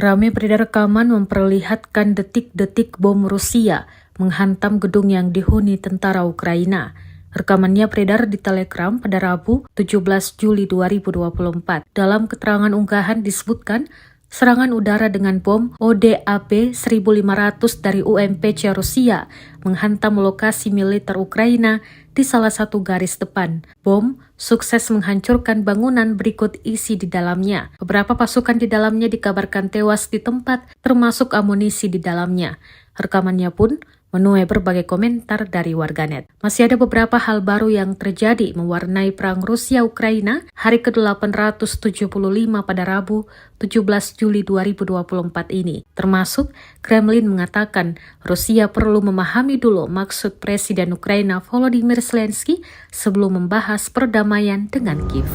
Ramai beredar rekaman memperlihatkan detik-detik bom Rusia menghantam gedung yang dihuni tentara Ukraina. Rekamannya beredar di Telegram pada Rabu 17 Juli 2024. Dalam keterangan unggahan disebutkan, serangan udara dengan bom ODAP 1500 dari UMPC Rusia menghantam lokasi militer Ukraina di salah satu garis depan. Bom sukses menghancurkan bangunan berikut isi di dalamnya. Beberapa pasukan di dalamnya dikabarkan tewas di tempat, termasuk amunisi di dalamnya. Rekamannya pun menuai berbagai komentar dari warganet. Masih ada beberapa hal baru yang terjadi mewarnai perang Rusia-Ukraina hari ke-875 pada Rabu 17 Juli 2024 ini. Termasuk Kremlin mengatakan Rusia perlu memahami dulu maksud Presiden Ukraina Volodymyr Zelensky sebelum membahas perdamaian dengan Kiev.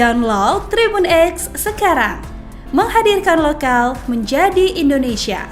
Download Tribun X sekarang, menghadirkan lokal menjadi Indonesia.